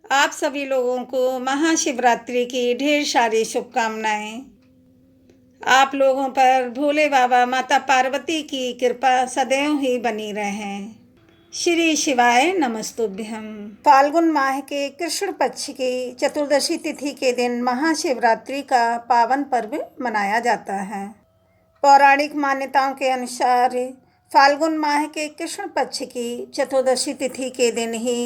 आप सभी लोगों को महाशिवरात्रि की ढेर सारी शुभकामनाएं। आप लोगों पर भोले बाबा माता पार्वती की कृपा सदैव ही बनी रहे। श्री शिवाय नमस्तुभ्यं। फाल्गुन माह के कृष्ण पक्ष की चतुर्दशी तिथि के दिन महाशिवरात्रि का पावन पर्व मनाया जाता है। पौराणिक मान्यताओं के अनुसार फाल्गुन माह के कृष्ण पक्ष की चतुर्दशी तिथि के दिन ही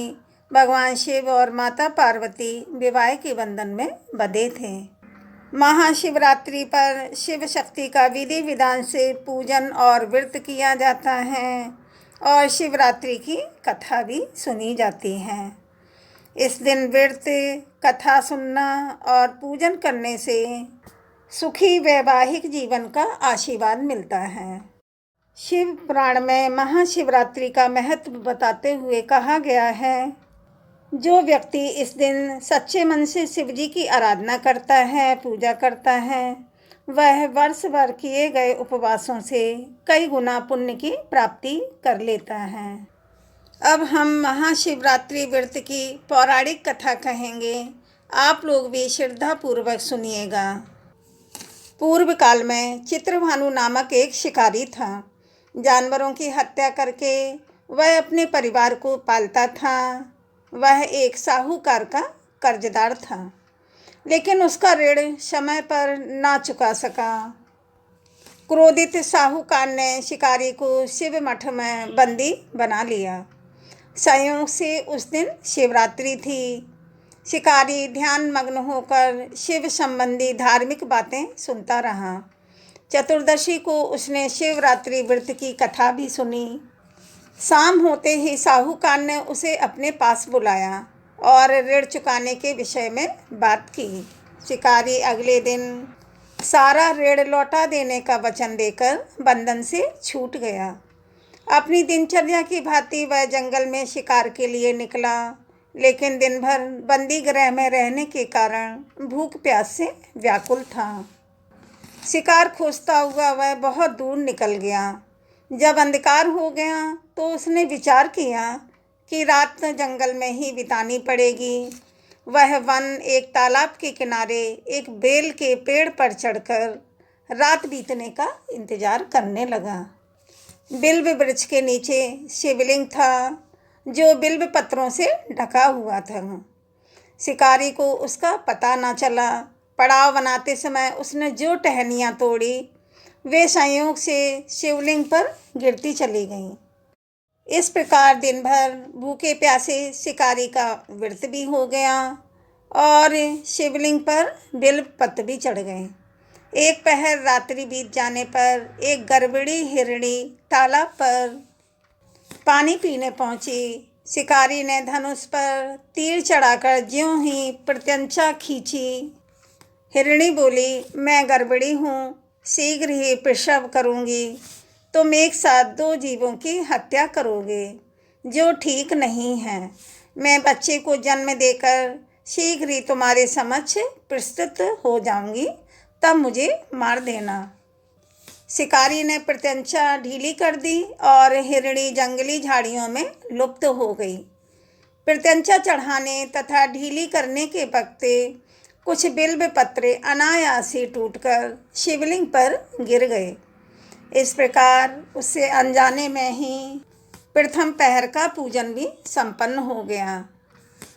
भगवान शिव और माता पार्वती विवाह के बंधन में बंधे थे। महाशिवरात्रि पर शिव शक्ति का विधि विधान से पूजन और व्रत किया जाता है और शिवरात्रि की कथा भी सुनी जाती है। इस दिन व्रत, कथा सुनना और पूजन करने से सुखी वैवाहिक जीवन का आशीर्वाद मिलता है। शिव पुराण में महाशिवरात्रि का महत्व बताते हुए कहा गया है, जो व्यक्ति इस दिन सच्चे मन से शिव जी की आराधना करता है, पूजा करता है, वह वर्ष भर किए गए उपवासों से कई गुना पुण्य की प्राप्ति कर लेता है। अब हम महाशिवरात्रि व्रत की पौराणिक कथा कहेंगे, आप लोग भी श्रद्धापूर्वक सुनिएगा। पूर्व काल में चित्रभानु नामक एक शिकारी था। जानवरों की हत्या करके वह अपने परिवार को पालता था। वह एक साहूकार का कर्जदार था, लेकिन उसका ऋण समय पर ना चुका सका। क्रोधित साहूकार ने शिकारी को शिव मठ में बंदी बना लिया। संयोग से उस दिन शिवरात्रि थी। शिकारी ध्यान मग्न होकर शिव संबंधी धार्मिक बातें सुनता रहा। चतुर्दशी को उसने शिवरात्रि व्रत की कथा भी सुनी। शाम होते ही साहूकार ने उसे अपने पास बुलाया और ऋण चुकाने के विषय में बात की। शिकारी अगले दिन सारा ऋण लौटा देने का वचन देकर बंधन से छूट गया। अपनी दिनचर्या की भांति वह जंगल में शिकार के लिए निकला, लेकिन दिन भर बंदी गृह में रहने के कारण भूख प्यास से व्याकुल था। शिकार खोजता हुआ वह बहुत दूर निकल गया। जब अंधकार हो गया तो उसने विचार किया कि रात जंगल में ही बितानी पड़ेगी। वह वन एक तालाब के किनारे एक बेल के पेड़ पर चढ़कर रात बीतने का इंतजार करने लगा। बिल्व वृक्ष के नीचे शिवलिंग था, जो बिल्व पत्रों से ढका हुआ था। शिकारी को उसका पता न चला। पड़ाव बनाते समय उसने जो टहनियाँ तोड़ी, वे संयोग से शिवलिंग पर गिरती चली गईं। इस प्रकार दिन भर भूखे प्यासे शिकारी का व्रत भी हो गया और शिवलिंग पर बिल्व पत्र भी चढ़ गए। एक पहर रात्रि बीत जाने पर एक गर्भिणी हिरणी तालाब पर पानी पीने पहुंची। शिकारी ने धनुष पर तीर चढ़ाकर ज्यों ही प्रत्यंचा खींची। हिरणी बोली, मैं गर्भिणी हूँ, शीघ्र ही प्रसव करूँगी। तुम एक साथ दो जीवों की हत्या करोगे, जो ठीक नहीं है। मैं बच्चे को जन्म देकर शीघ्र ही तुम्हारे समक्ष प्रस्तुत हो जाऊँगी, तब मुझे मार देना। शिकारी ने प्रत्यंचा ढीली कर दी और हिरणी जंगली झाड़ियों में लुप्त हो गई। प्रत्यंचा चढ़ाने तथा ढीली करने के वक्त कुछ बिल्व पत्रे अनायास ही टूटकर शिवलिंग पर गिर गए। इस प्रकार उससे अनजाने में ही प्रथम पहर का पूजन भी संपन्न हो गया।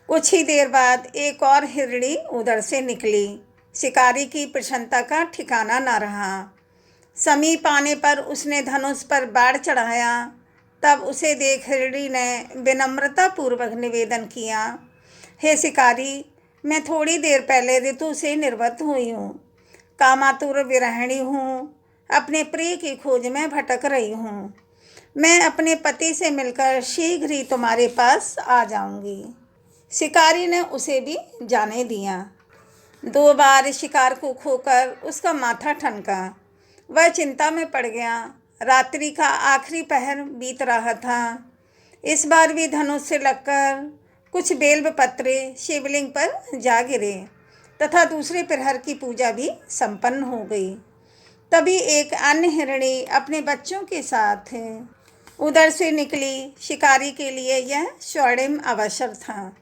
कुछ ही देर बाद एक और हिरणी उधर से निकली। शिकारी की प्रसन्नता का ठिकाना न रहा। समीप आने पर उसने धनुष पर बाढ़ चढ़ाया। तब उसे देख हिरणी ने विनम्रता पूर्वक निवेदन किया, हे शिकारी, मैं थोड़ी देर पहले ऋतु से निर्वत हुई हूँ। कामातुर विरहिणी हूँ। अपने प्रिय की खोज में भटक रही हूँ। मैं अपने पति से मिलकर शीघ्र ही तुम्हारे पास आ जाऊँगी। शिकारी ने उसे भी जाने दिया। 2 बार शिकार को खोकर उसका माथा ठनका। वह चिंता में पड़ गया। रात्रि का आखिरी पहर बीत रहा था। इस बार भी धनुष से लगकर कुछ बेल्व पत्रे शिवलिंग पर जा गिरे तथा दूसरे प्रहर की पूजा भी संपन्न हो गई। तभी एक अन्य हिरणी अपने बच्चों के साथ उधर से निकली। शिकारी के लिए यह स्वर्णिम अवसर था।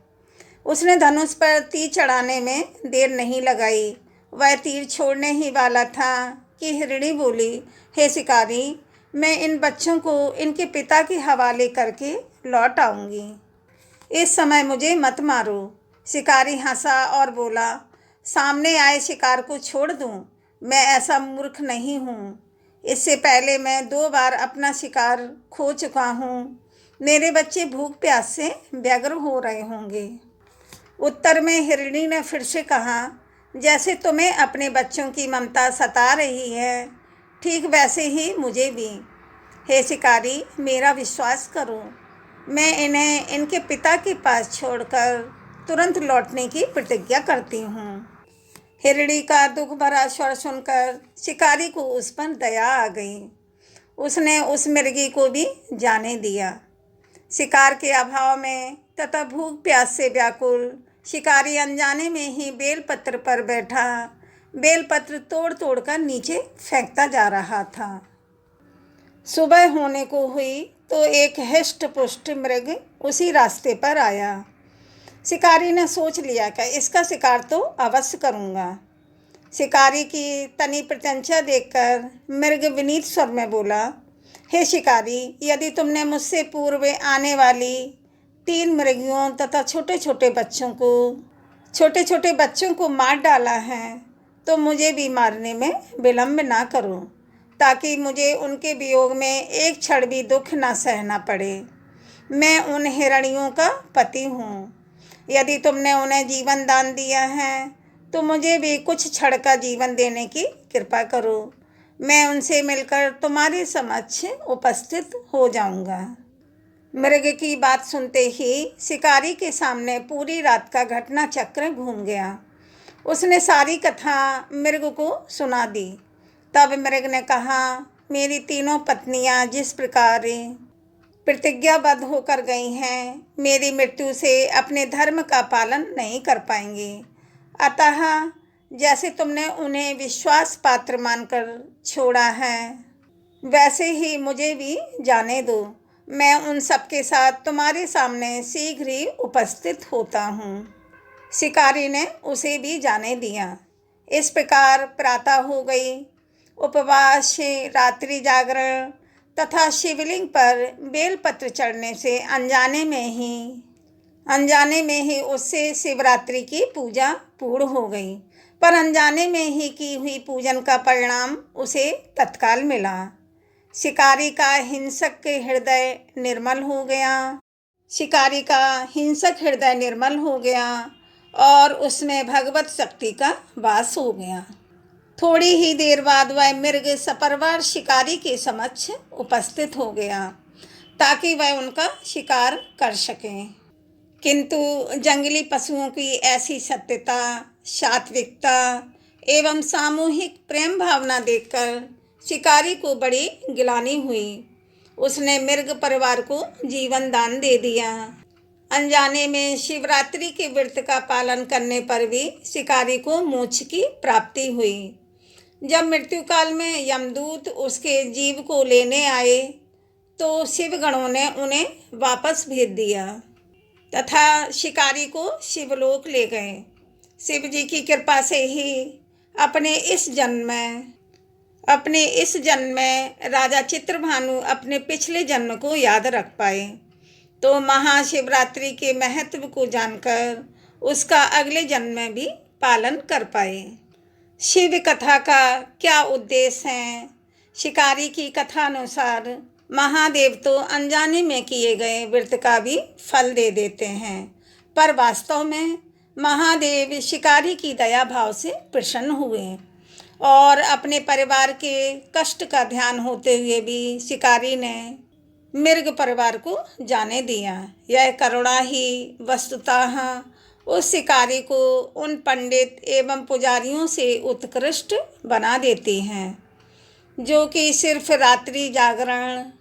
उसने धनुष पर तीर चढ़ाने में देर नहीं लगाई। वह तीर छोड़ने ही वाला था कि हिरणी बोली, हे शिकारी, मैं इन बच्चों को इनके पिता के हवाले करके लौट आऊँगी। इस समय मुझे मत मारो। शिकारी हंसा और बोला, सामने आए शिकार को छोड़ दूँ? मैं ऐसा मूर्ख नहीं हूँ। इससे पहले मैं 2 बार अपना शिकार खो चुका हूँ। मेरे बच्चे भूख प्यास से व्यग्र हो रहे होंगे। उत्तर में हिरणी ने फिर से कहा, जैसे तुम्हें अपने बच्चों की ममता सता रही है, ठीक वैसे ही मुझे भी। हे शिकारी, मेरा विश्वास करो, मैं इन्हें इनके पिता के पास छोड़कर तुरंत लौटने की प्रतिज्ञा करती हूँ। हिरणी का दुख भरा स्वर सुनकर शिकारी को उस पर दया आ गई। उसने उस मृगी को भी जाने दिया। शिकार के अभाव में तथा भूख प्यास से व्याकुल शिकारी अनजाने में ही बेलपत्र पर बैठा बेलपत्र तोड़ तोड़ कर नीचे फेंकता जा रहा था। सुबह होने को हुई तो एक हृष्ट पुष्ट मृग उसी रास्ते पर आया। शिकारी ने सोच लिया कि इसका शिकार तो अवश्य करूँगा। शिकारी की तनी प्रत्यंचा देखकर मृग विनीत स्वर में बोला, हे शिकारी, यदि तुमने मुझसे पूर्व आने वाली 3 मृगियों तथा छोटे छोटे बच्चों को मार डाला है, तो मुझे भी मारने में विलम्ब ना करो, ताकि मुझे उनके वियोग में एक क्षण भी दुख ना सहना पड़े। मैं उन हिरणियों का पति हूँ। यदि तुमने उन्हें जीवन दान दिया है, तो मुझे भी कुछ क्षण का जीवन देने की कृपा करो। मैं उनसे मिलकर तुम्हारे समक्ष उपस्थित हो जाऊंगा। मृग की बात सुनते ही शिकारी के सामने पूरी रात का घटना चक्र घूम गया। उसने सारी कथा मृग को सुना दी। तब मृग ने कहा, मेरी तीनों पत्नियां जिस प्रकार प्रतिज्ञाबद्ध होकर गई हैं, मेरी मृत्यु से अपने धर्म का पालन नहीं कर पाएंगी। अतः जैसे तुमने उन्हें विश्वास पात्र मानकर छोड़ा है, वैसे ही मुझे भी जाने दो। मैं उन सबके साथ तुम्हारे सामने शीघ्र ही उपस्थित होता हूँ। शिकारी ने उसे भी जाने दिया। इस प्रकार प्रातः हो गई। उपवास, रात्रि जागरण तथा शिवलिंग पर बेलपत्र चढ़ने से अनजाने में ही उससे शिवरात्रि की पूजा पूर्ण हो गई। पर अनजाने में ही की हुई पूजन का परिणाम उसे तत्काल मिला। शिकारी का हिंसक हृदय निर्मल हो गया और उसमें भगवत शक्ति का वास हो गया। थोड़ी ही देर बाद वह मृग सपरिवार शिकारी के समक्ष उपस्थित हो गया, ताकि वह उनका शिकार कर सके। किंतु जंगली पशुओं की ऐसी सत्यता, सात्विकता एवं सामूहिक प्रेम भावना देखकर शिकारी को बड़ी गिलानी हुई। उसने मृग परिवार को जीवन दान दे दिया। अनजाने में शिवरात्रि के व्रत का पालन करने पर भी शिकारी को मोक्ष की प्राप्ति हुई। जब मृत्यु काल में यमदूत उसके जीव को लेने आए, तो शिवगणों ने उन्हें वापस भेज दिया तथा शिकारी को शिवलोक ले गए। शिव जी की कृपा से ही अपने इस जन्म में राजा चित्रभानु अपने पिछले जन्म को याद रख पाए, तो महाशिवरात्रि के महत्व को जानकर उसका अगले जन्म में भी पालन कर पाए। शिव कथा का क्या उद्देश्य है? शिकारी की कथा अनुसार महादेव तो अनजाने में किए गए व्रत का भी फल दे देते हैं, पर वास्तव में महादेव शिकारी की दया भाव से प्रसन्न हुए और अपने परिवार के कष्ट का ध्यान होते हुए भी शिकारी ने मृग परिवार को जाने दिया। यह करुणा ही वस्तुतः उस शिकारी को उन पंडित एवं पुजारियों से उत्कृष्ट बना देती हैं, जो कि सिर्फ रात्रि जागरण,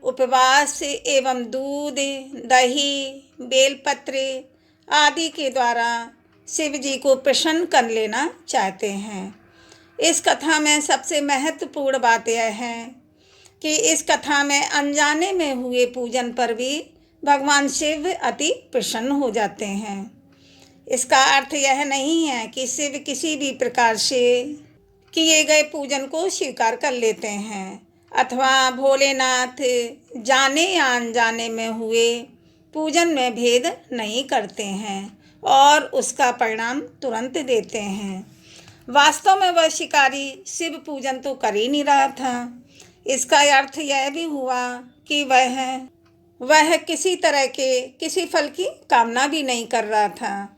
उपवास एवं दूध, दही, बेलपत्र आदि के द्वारा शिव जी को प्रसन्न कर लेना चाहते हैं। इस कथा में सबसे महत्वपूर्ण बात यह है कि इस कथा में अनजाने में हुए पूजन पर भी भगवान शिव अति प्रसन्न हो जाते हैं। इसका अर्थ यह नहीं है कि शिव किसी भी प्रकार से किए गए पूजन को स्वीकार कर लेते हैं अथवा भोलेनाथ जाने या अनजाने में हुए पूजन में भेद नहीं करते हैं और उसका परिणाम तुरंत देते हैं। वास्तव में वह शिकारी शिव पूजन तो कर ही नहीं रहा था। इसका अर्थ यह भी हुआ कि वह किसी तरह के किसी फल की कामना भी नहीं कर रहा था।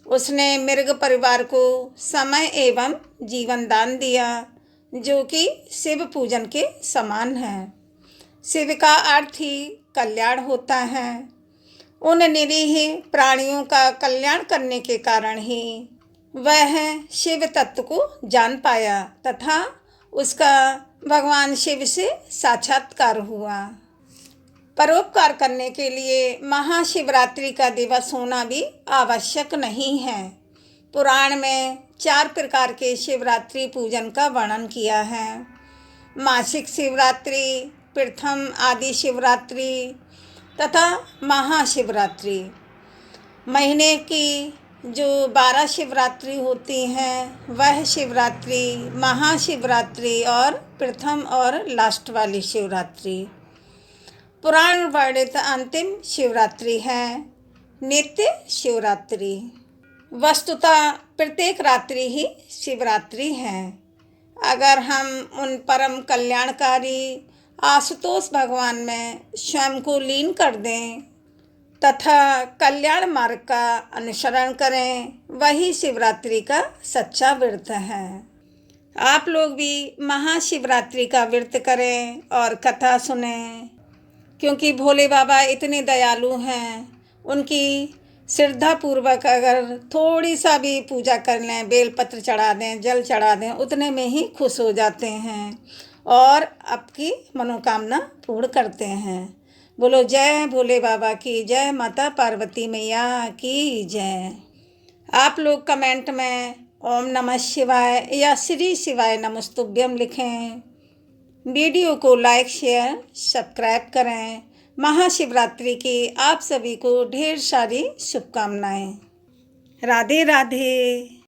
उसने मृग परिवार को समय एवं जीवन दान दिया, जो कि शिव पूजन के समान है। शिव का अर्थ ही कल्याण होता है। उन निरीह प्राणियों का कल्याण करने के कारण ही वह शिव तत्व को जान पाया तथा उसका भगवान शिव से साक्षात्कार हुआ। परोपकार करने के लिए महाशिवरात्रि का दिवस होना भी आवश्यक नहीं है। पुराण में 4 प्रकार के शिवरात्रि पूजन का वर्णन किया है। मासिक शिवरात्रि, प्रथम आदि शिवरात्रि तथा महाशिवरात्रि। महीने की जो 12 शिवरात्रि होती हैं वह शिवरात्रि, महाशिवरात्रि और प्रथम और लास्ट वाली शिवरात्रि। पुराण वर्णित अंतिम शिवरात्रि है नित्य शिवरात्रि। वस्तुतः प्रत्येक रात्रि ही शिवरात्रि है। अगर हम उन परम कल्याणकारी आशुतोष भगवान में स्वयं को लीन कर दें तथा कल्याण मार्ग का अनुसरण करें, वही शिवरात्रि का सच्चा व्रत है। आप लोग भी महाशिवरात्रि का व्रत करें और कथा सुनें, क्योंकि भोले बाबा इतने दयालु हैं। उनकी श्रद्धापूर्वक अगर थोड़ी सा भी पूजा कर लें, बेलपत्र चढ़ा दें, जल चढ़ा दें, उतने में ही खुश हो जाते हैं और आपकी मनोकामना पूर्ण करते हैं। बोलो जय भोले बाबा की जय, माता पार्वती मैया की जय। आप लोग कमेंट में ओम नमः शिवाय या श्री शिवाय नमस्तुभ्यम लिखें। वीडियो को लाइक शेयर सब्सक्राइब करें। महाशिवरात्रि की आप सभी को ढेर सारी शुभकामनाएं। राधे राधे।